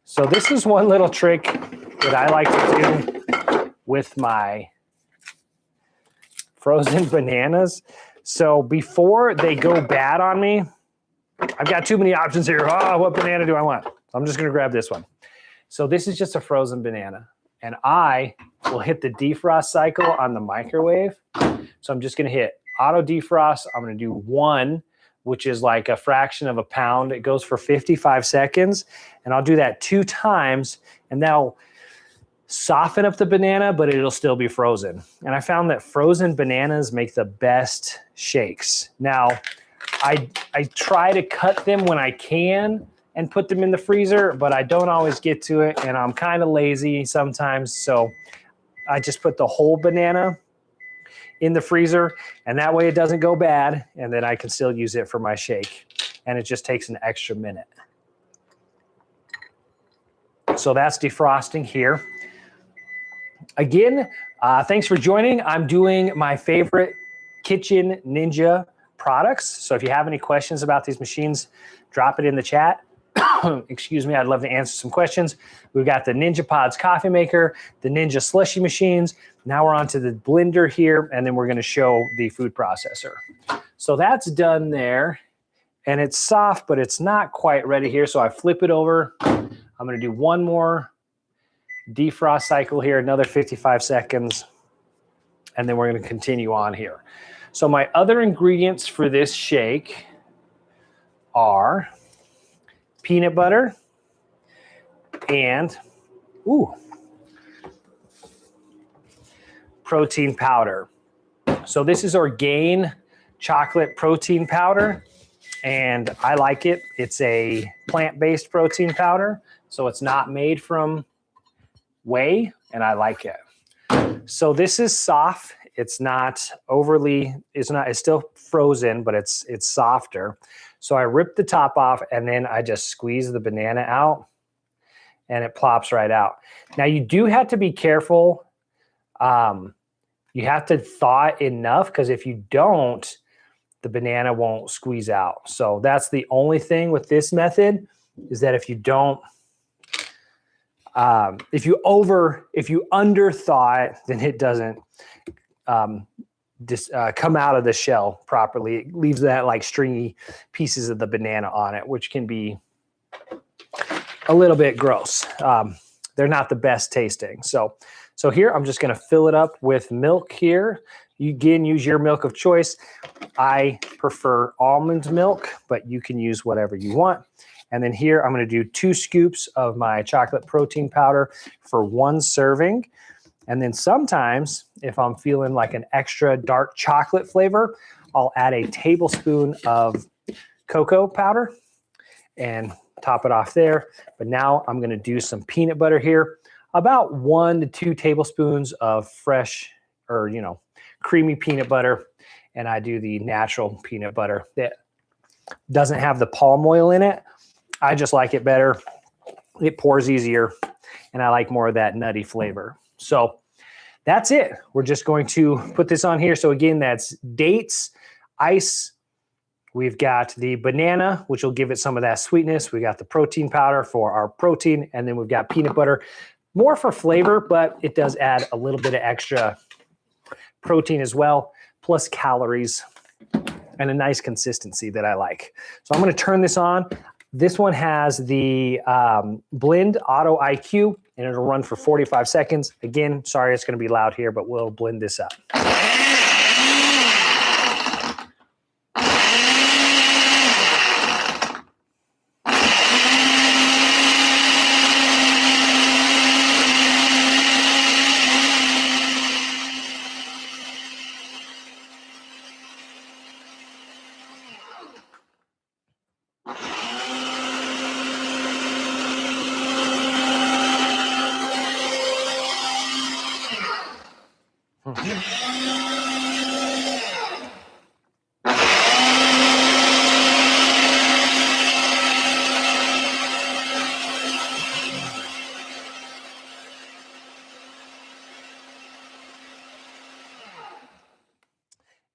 So this is one little trick that I like to do with my frozen bananas. So before they go bad on me, I've got too many options here. Oh, what banana do I want? I'm just going to grab this one. So this is just a frozen banana. and I will hit the defrost cycle on the microwave. So I'm just going to hit auto defrost. I'm going to do 1, which is like a fraction of a pound. It goes for 55 seconds, and I'll do that 2 times, and that'll soften up the banana, but it'll still be frozen. And I found that frozen bananas make the best shakes. Now, I try to cut them when I can and put them in the freezer, but I don't always get to it, and I'm kind of lazy sometimes, so I just put the whole banana in the freezer, and that way it doesn't go bad, and then I can still use it for my shake, and it just takes an extra minute. So that's defrosting here. Again, thanks for joining. I'm doing my favorite kitchen Ninja products. So if you have any questions about these machines, drop it in the chat. Excuse me, I'd love to answer some questions. We've got the Ninja Pods coffee maker, the Ninja SLUSHi machines. Now we're on to the blender here, and then we're going to show the food processor. So that's done there, and it's soft, but it's not quite ready here. So I flip it over. I'm going to do 1 more defrost cycle here, another 55 seconds, and then we're going to continue on here. So my other ingredients for this shake are peanut butter and protein powder. So this is Orgain chocolate protein powder, and I like it. It's a plant-based protein powder, so it's not made from whey, and I like it. So this is soft. It's not overly, it's still frozen, but it's softer. So I rip the top off, and then I just squeeze the banana out, and it plops right out. Now you do have to be careful. You have to thaw it enough, because if you don't, the banana won't squeeze out. So that's the only thing with this method, is that if you don't, if you under thaw it, then it doesn't come out of the shell properly. It leaves that like stringy pieces of the banana on it, which can be a little bit gross. They're not the best tasting. So here I'm just going to fill it up with milk here. You again use your milk of choice. I prefer almond milk, but you can use whatever you want. And then here I'm going to do 2 scoops of my chocolate protein powder for 1 serving. And then sometimes, if I'm feeling like an extra dark chocolate flavor, I'll add a tablespoon of cocoa powder and top it off there. But now I'm going to do some peanut butter here, about 1 to 2 tablespoons of fresh, or creamy peanut butter. And I do the natural peanut butter that doesn't have the palm oil in it. I just like it better. It pours easier, and I like more of that nutty flavor. So that's it. We're just going to put this on here. So again, that's dates, ice. We've got the banana, which will give it some of that sweetness. We got the protein powder for our protein, and then we've got peanut butter, more for flavor, but it does add a little bit of extra protein as well, plus calories and a nice consistency that I like. So I'm going to turn this on. This one has the blend auto IQ, and it'll run for 45 seconds. Again, sorry it's going to be loud here, but we'll blend this up.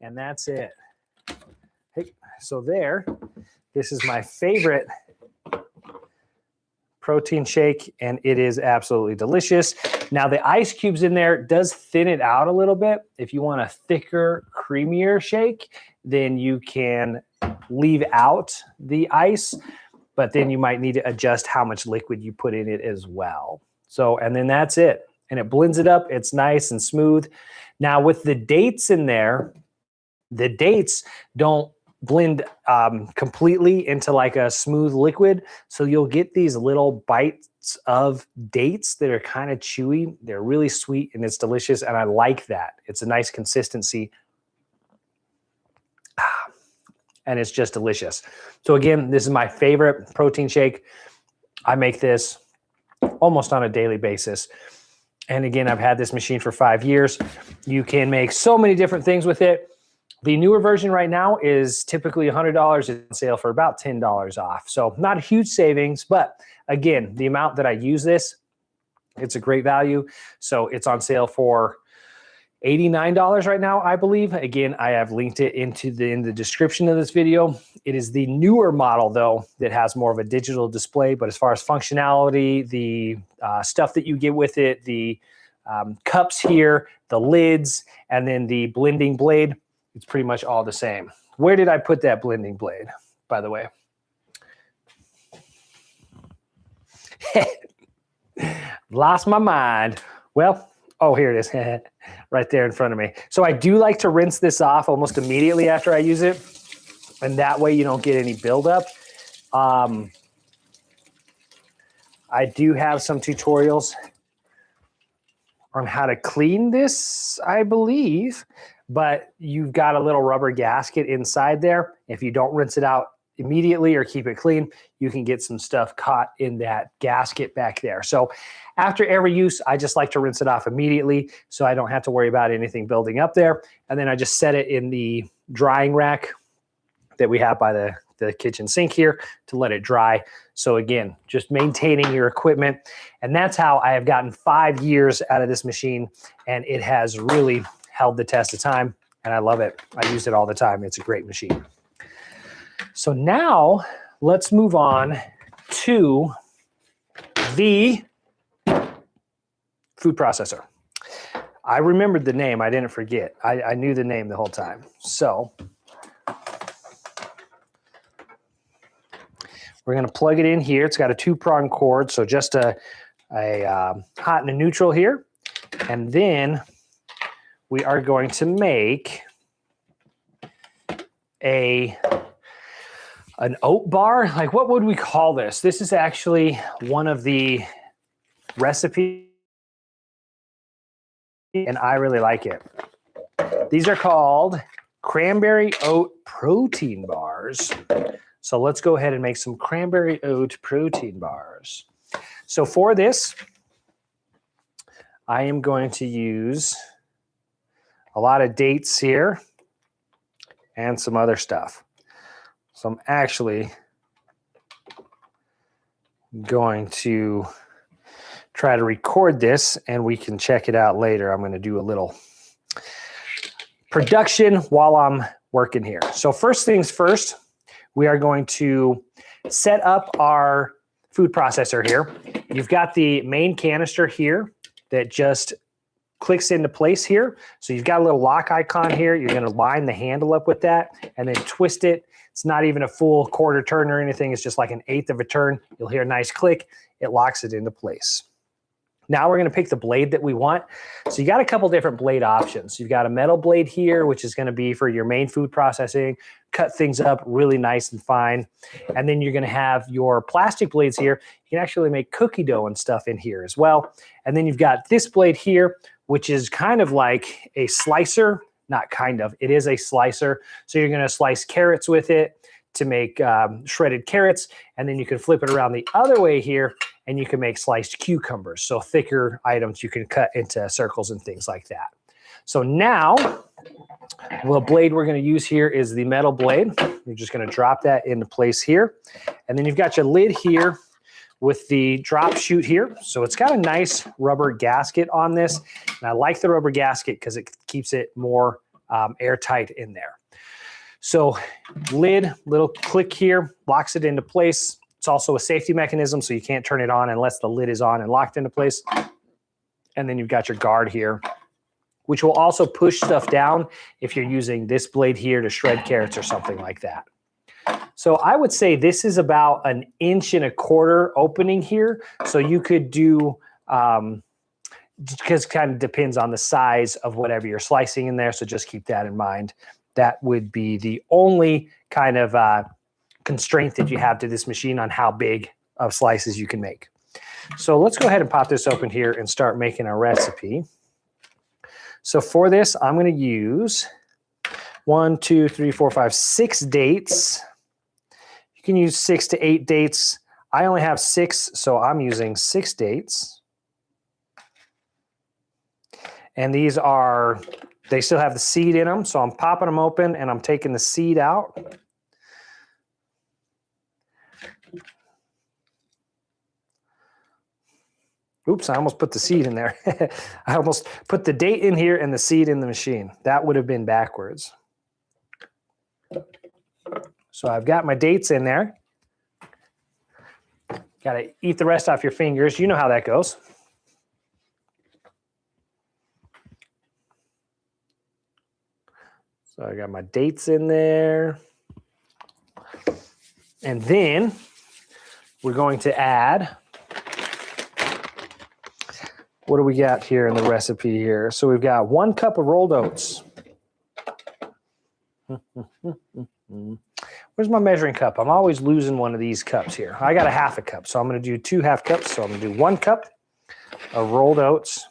And that's it. Hey, so there, this is my favorite protein shake, and it is absolutely delicious. Now the ice cubes in there does thin it out a little bit. If you want a thicker, creamier shake, then you can leave out the ice, but then you might need to adjust how much liquid you put in it as well. So, and then that's it. and it blends it up. It's nice and smooth. Now with the dates in there, the dates don't blend completely into like a smooth liquid. So you'll get these little bites of dates that are kind of chewy. They're really sweet and it's delicious. And I like that. It's a nice consistency. And it's just delicious. So again, this is my favorite protein shake. I make this almost on a daily basis. And again, I've had this machine for 5 years. You can make so many different things with it. The newer version right now is typically $100 on sale for about $10 off. So not a huge savings, but again, the amount that I use this, it's a great value. So it's on sale for $89 right now, I believe. Again, I have linked it in the description of this video. It is the newer model though that has more of a digital display, but as far as functionality, the stuff that you get with it, the cups here, the lids, and then the blending blade, it's pretty much all the same. Where did I put that blending blade, by the way? Lost my mind. Well, oh, here it is. Right there in front of me. So I do like to rinse this off almost immediately after I use it. And that way you don't get any buildup. I do have some tutorials on how to clean this, I believe. But you've got a little rubber gasket inside there. If you don't rinse it out immediately or keep it clean, you can get some stuff caught in that gasket back there. So after every use, I just like to rinse it off immediately so I don't have to worry about anything building up there. And then I just set it in the drying rack that we have by the kitchen sink here to let it dry. So again, just maintaining your equipment. And that's how I have gotten 5 years out of this machine, and it has really held the test of time, and I love it. I use it all the time. It's a great machine. So now let's move on to the food processor. I remembered the name. I didn't forget. I knew the name the whole time. So we're going to plug it in here. It's got a 2-prong cord, so just a hot and a neutral here. And then we are going to make an oat bar. Like, what would we call this? This is actually one of the recipes, and I really like it. These are called cranberry oat protein bars. So let's go ahead and make some cranberry oat protein bars. So for this, I am going to use a lot of dates here and some other stuff. So I'm actually going to try to record this and we can check it out later. I'm going to do a little production while I'm working here. So first things first, we are going to set up our food processor here. You've got the main canister here that just clicks into place here. So you've got a little lock icon here. You're going to line the handle up with that and then twist it. It's not even a full quarter turn or anything. It's just like an eighth of a turn. You'll hear a nice click. It locks it into place. Now we're going to pick the blade that we want. So you got a couple different blade options. You've got a metal blade here, which is going to be for your main food processing, cut things up really nice and fine. And then you're going to have your plastic blades here. You can actually make cookie dough and stuff in here as well. And then you've got this blade here, which is kind of like a slicer. Not kind of, it is a slicer. So you're going to slice carrots with it to make shredded carrots. And then you can flip it around the other way here and you can make sliced cucumbers. So thicker items you can cut into circles and things like that. So now the blade we're going to use here is the metal blade. You're just going to drop that into place here. And then you've got your lid here with the drop chute here. So it's got a nice rubber gasket on this. And I like the rubber gasket because it keeps it more airtight in there. So lid, little click here, locks it into place. It's also a safety mechanism, so you can't turn it on unless the lid is on and locked into place. And then you've got your guard here, which will also push stuff down if you're using this blade here to shred carrots or something like that. So I would say this is about 1.25 inches opening here. So you could do, because it kind of depends on the size of whatever you're slicing in there. So just keep that in mind. That would be the only kind of constraint that you have to this machine on how big of slices you can make. So let's go ahead and pop this open here and start making our recipe. So for this, I'm going to use 1, 2, 3, 4, 5, 6 dates. You can use 6 to 8 dates. I only have 6, so I'm using 6 dates. And these are, they still have the seed in them, so I'm popping them open and I'm taking the seed out. Oops, I almost put the seed in there. I almost put the date in here and the seed in the machine. That would have been backwards. So I've got my dates in there. Got to eat the rest off your fingers. You know how that goes. So I got my dates in there. And then we're going to add, what do we got here in the recipe here? So we've got 1 cup of rolled oats. Where's my measuring cup? I'm always losing one of these cups here. I got a half a cup, so I'm going to do 2 half cups. So I'm going to do 1 cup of rolled oats.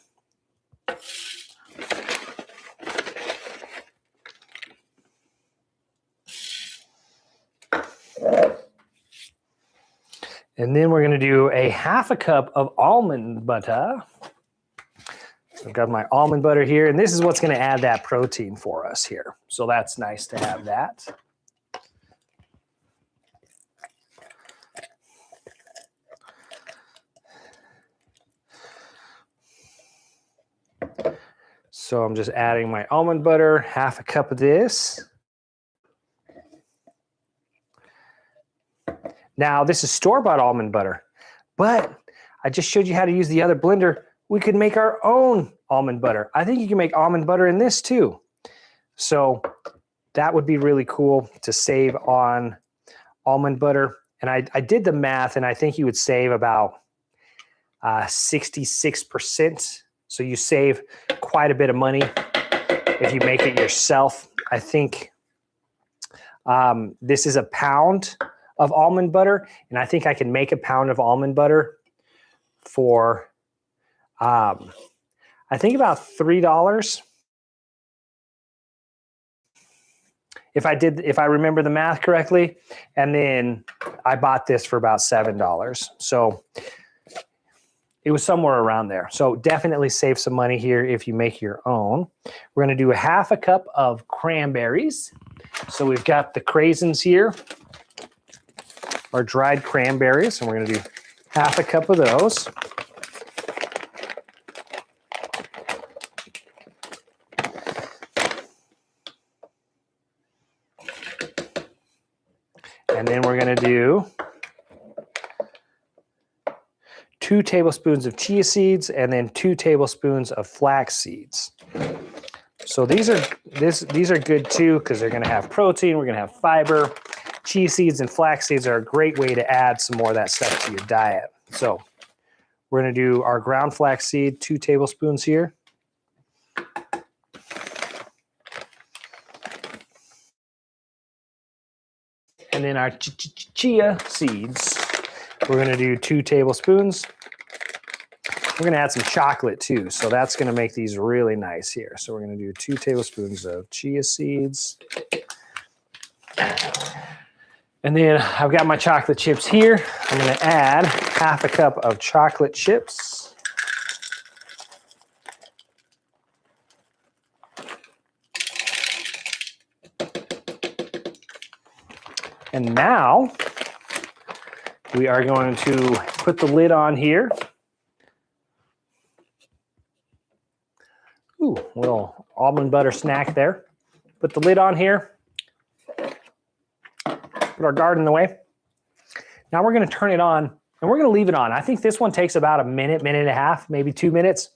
And then we're going to do a half a cup of almond butter. I've got my almond butter here, and this is what's going to add that protein for us here. So that's nice to have that. So I'm just adding my almond butter, half a cup of this. Now, this is store-bought almond butter, but I just showed you how to use the other blender. We could make our own almond butter. I think you can make almond butter in this too. So that would be really cool to save on almond butter. And I did the math, and I think you would save about 66%. So you save quite a bit of money if you make it yourself. I think this is a pound of almond butter, and I think I can make a pound of almond butter for I think about $3. If I remember the math correctly, and then I bought this for about $7. So it was somewhere around there. So definitely save some money here if you make your own. We're going to do a half a cup of cranberries. So we've got the craisins here, our dried cranberries, and we're going to do half a cup of those. And then we're going to do 2 tablespoons of chia seeds and then 2 tablespoons of flax seeds. So these are good too because they're going to have protein, we're going to have fiber. Chia seeds and flax seeds are a great way to add some more of that stuff to your diet. So we're going to do our ground flax seed, 2 tablespoons here. And then our chia seeds, we're going to do 2 tablespoons. We're going to add some chocolate too, so that's going to make these really nice here. So we're going to do 2 tablespoons of chia seeds. And then I've got my chocolate chips here. I'm going to add half a cup of chocolate chips. And now we are going to put the lid on here. Ooh, a little almond butter snack there. Put the lid on here. Put our garden away. Now we're going to turn it on, and we're going to leave it on. I think this one takes about a minute, minute and a half, maybe 2 minutes.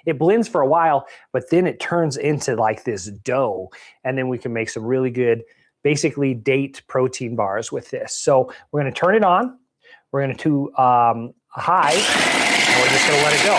It blends for a while, but then it turns into like this dough, and then we can make some really good, basically date protein bars with this. So we're going to turn it on. We're going to high, and we're just going to let it go.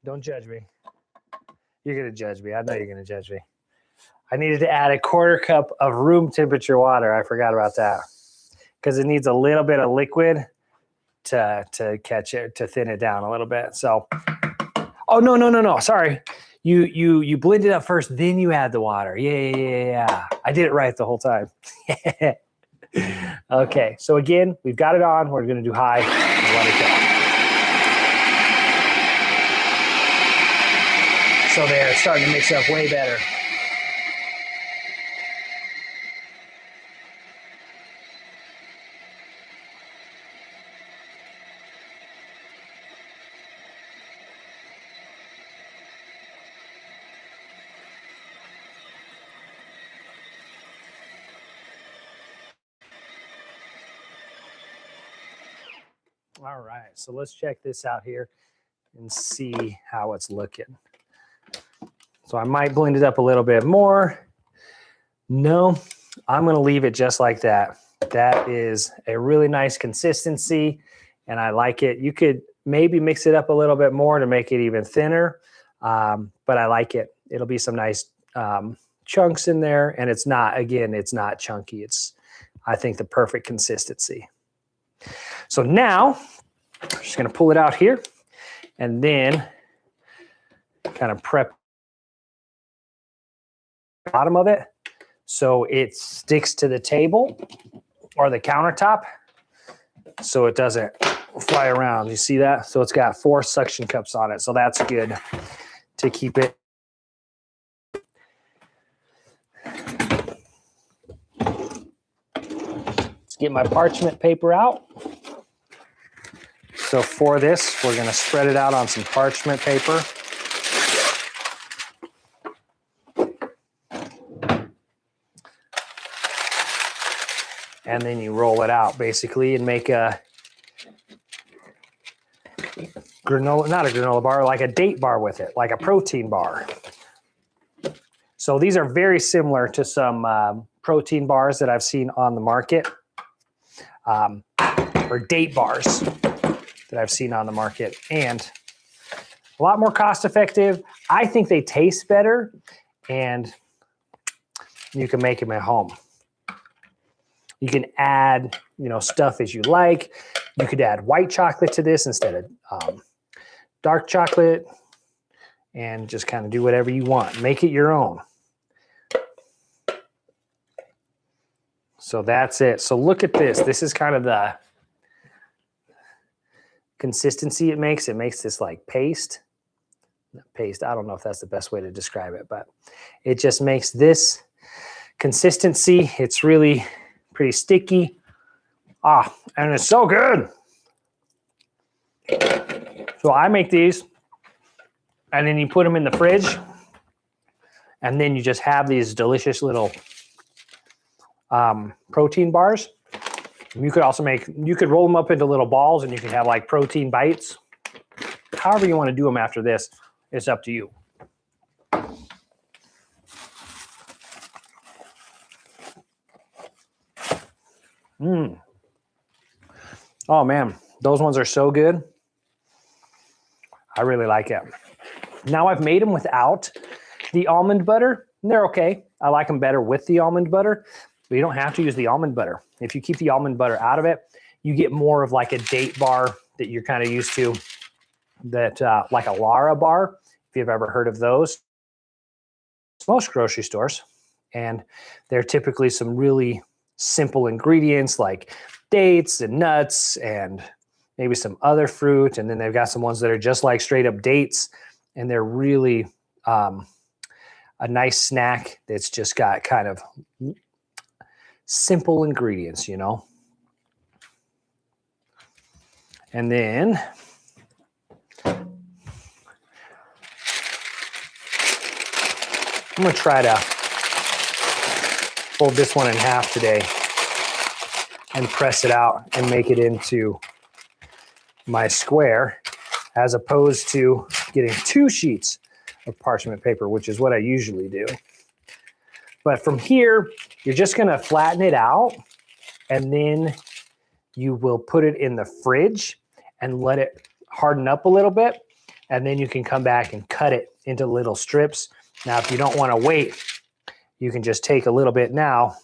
Don't judge me. You're going to judge me. I know you're going to judge me. I needed to add a 1/4 cup of room temperature water. I forgot about that because it needs a little bit of liquid to catch it, to thin it down a little bit. So, oh, no. Sorry. You blend it up first, then you add the water. Yeah. I did it right the whole time. Okay, so again, we've got it on. We're going to do high and let it go. So there, it's starting to mix up way better. All right, so let's check this out here and see how it's looking. So I might blend it up a little bit more. No, I'm going to leave it just like that. That is a really nice consistency, and I like it. You could maybe mix it up a little bit more to make it even thinner, but I like it. It'll be some nice chunks in there, and it's not, again, it's not chunky. It's, I think, the perfect consistency. So now, I'm just going to pull it out here and then kind of prep the bottom of it so it sticks to the table or the countertop so it doesn't fly around. You see that? So it's got 4 suction cups on it, so that's good to keep it. Let's get my parchment paper out. So for this, we're going to spread it out on some parchment paper. And then you roll it out basically and make a granola, not a granola bar, like a date bar with it, like a protein bar. So these are very similar to some protein bars that I've seen on the market, or date bars that I've seen on the market, and a lot more cost effective. I think they taste better, and you can make them at home. You can add, stuff as you like. You could add white chocolate to this instead of dark chocolate, and just kind of do whatever you want. Make it your own. So that's it. So look at this. This is kind of the consistency it makes. It makes this like paste. Not paste. I don't know if that's the best way to describe it, but it just makes this consistency. It's really pretty sticky. And it's so good. So I make these, and then you put them in the fridge, and then you just have these delicious little protein bars. You could also you could roll them up into little balls, and you can have like protein bites. However you want to do them after this, it's up to you. Oh man, those ones are so good. I really like it. Now I've made them without the almond butter, and they're okay. I like them better with the almond butter, but you don't have to use the almond butter. If you keep the almond butter out of it, you get more of like a date bar that you're kind of used to, that like a Lara bar, if you've ever heard of those. Most grocery stores, and they're typically some really simple ingredients like dates and nuts and maybe some other fruit, and then they've got some ones that are just like straight up dates, and they're really a nice snack that's just got kind of simple ingredients, And then I'm going to try to fold this one in half today and press it out and make it into my square, as opposed to getting 2 sheets of parchment paper, which is what I usually do. But from here, you're just going to flatten it out, and then you will put it in the fridge and let it harden up a little bit. And then you can come back and cut it into little strips. Now, if you don't want to wait, you can just take a little bit now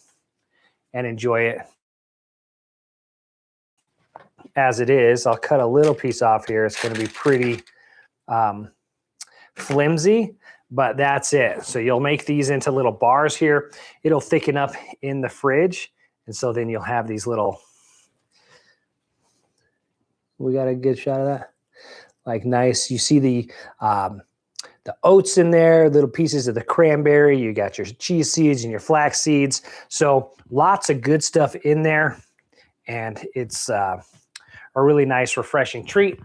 and enjoy it as it is. I'll cut a little piece off here. It's going to be pretty flimsy, but that's it. So you'll make these into little bars here. It'll thicken up in the fridge. And so then you'll have these little, we got a good shot of that. Like nice, you see the oats in there, little pieces of the cranberry. You got your cheese seeds and your flax seeds. So lots of good stuff in there. And it's a really nice, refreshing treat.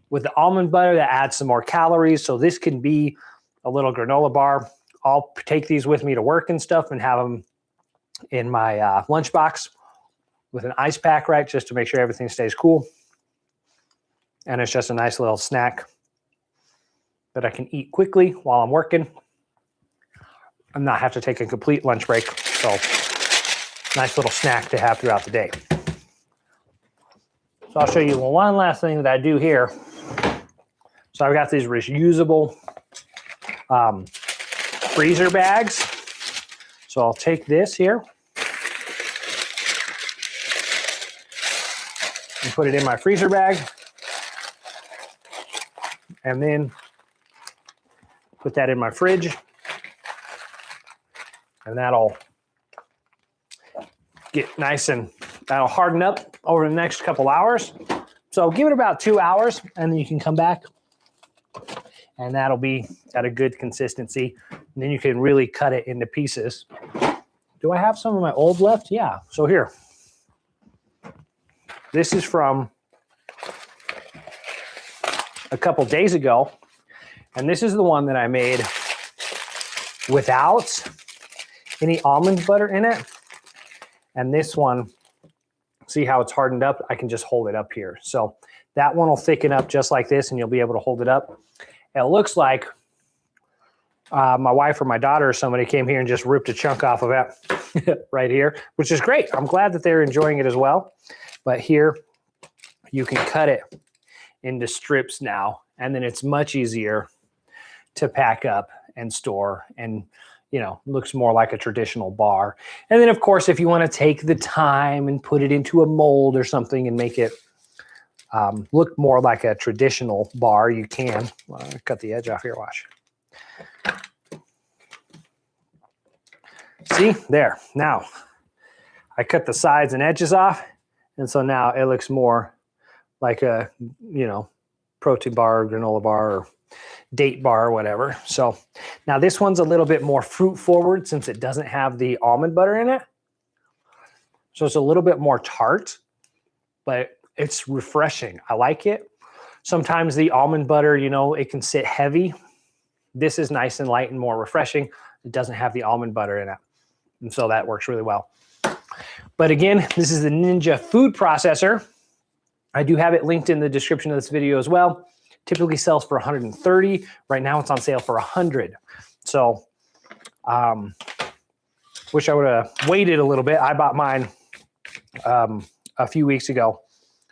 With the almond butter, that adds some more calories. So this can be a little granola bar. I'll take these with me to work and stuff and have them in my lunchbox with an ice pack, right? Just to make sure everything stays cool. And it's just a nice little snack that I can eat quickly while I'm working and not have to take a complete lunch break. So nice little snack to have throughout the day. So I'll show you one last thing that I do here. So I've got these reusable freezer bags. So I'll take this here and put it in my freezer bag. And then put that in my fridge. And that'll get nice and that'll harden up over the next couple hours. So give it about 2 hours and then you can come back and that'll be at a good consistency. And then you can really cut it into pieces. Do I have some of my old left? Yeah. So here. This is from a couple days ago. And this is the one that I made without any almond butter in it. And this one, see how it's hardened up? I can just hold it up here. So that one will thicken up just like this and you'll be able to hold it up. It looks like my wife or my daughter or somebody came here and just ripped a chunk off of it right here, which is great. I'm glad that they're enjoying it as well. But here you can cut it into strips now, and then it's much easier to pack up and store and, you know, looks more like a traditional bar. And then of course, if you want to take the time and put it into a mold or something and make it look more like a traditional bar, you can. Well, cut the edge off here, watch. See, there. Now, I cut the sides and edges off, and so now it looks more like a, you know, protein bar, or granola bar, or date bar, or whatever. So now this one's a little bit more fruit forward since it doesn't have the almond butter in it. So it's a little bit more tart, but it's refreshing. I like it. Sometimes the almond butter, you know, it can sit heavy. This is nice and light and more refreshing. It doesn't have the almond butter in it. And so that works really well. But again, this is the Ninja food processor. I do have it linked in the description of this video as well. Typically sells for $130. Right now it's on sale for $100. So wish I would have waited a little bit. I bought mine a few weeks ago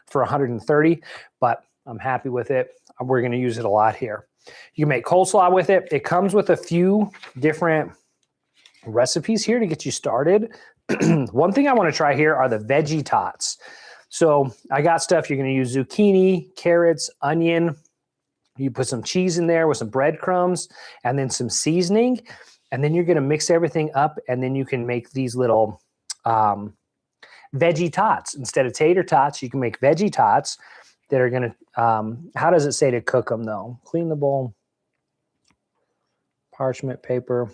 for $130, but I'm happy with it. We're going to use it a lot here. You can make coleslaw with it. It comes with a few different recipes here to get you started. One thing I want to try here are the veggie tots. So I got stuff. You're going to use zucchini, carrots, onion. You put some cheese in there with some breadcrumbs and then some seasoning. And then you're going to mix everything up. And then you can make these little veggie tots. Instead of tater tots, you can make veggie tots that are going to, how does it say to cook them though? Clean the bowl, parchment paper.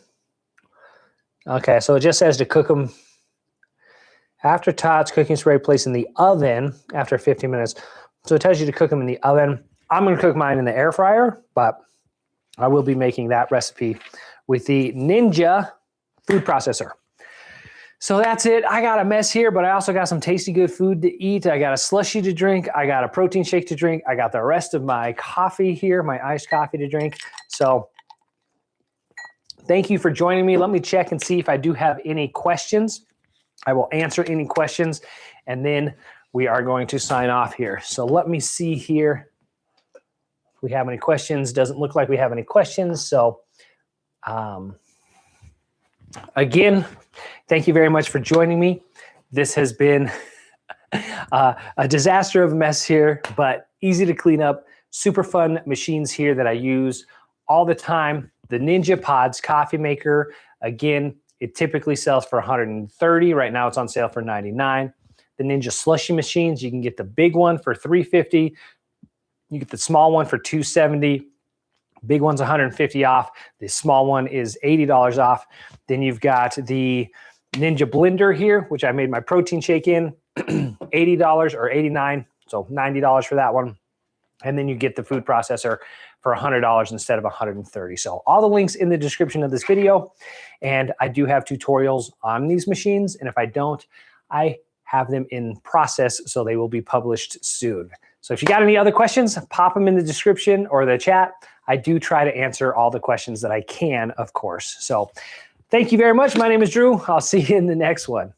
Okay, so it just says to cook them after tots, cooking spray placed in the oven after 15 minutes. So it tells you to cook them in the oven. I'm going to cook mine in the air fryer, but I will be making that recipe with the Ninja food processor. So that's it. I got a mess here, but I also got some tasty good food to eat. I got a slushy to drink. I got a protein shake to drink. I got the rest of my coffee here, my iced coffee to drink. So thank you for joining me. Let me check and see if I do have any questions. I will answer any questions, and then we are going to sign off here. So let me see here if we have any questions. Doesn't look like we have any questions. So again, thank you very much for joining me. This has been a disaster of a mess here, but easy to clean up. Super fun machines here that I use all the time. The Ninja Pods coffee maker. Again, it typically sells for $130. Right now it's on sale for $99. The Ninja SLUSHi machines, you can get the big one for $350. You get the small one for $270. Big one's $150 off. The small one is $80 off. Then you've got the Ninja blender here, which I made my protein shake in, $80 or $89, so $90 for that one. And then you get the food processor for $100 instead of $130. So all the links in the description of this video. And I do have tutorials on these machines. And if I don't, I have them in process, so they will be published soon. So if you got any other questions, pop them in the description or the chat. I do try to answer all the questions that I can, of course. So thank you very much. My name is Drew. I'll see you in the next one.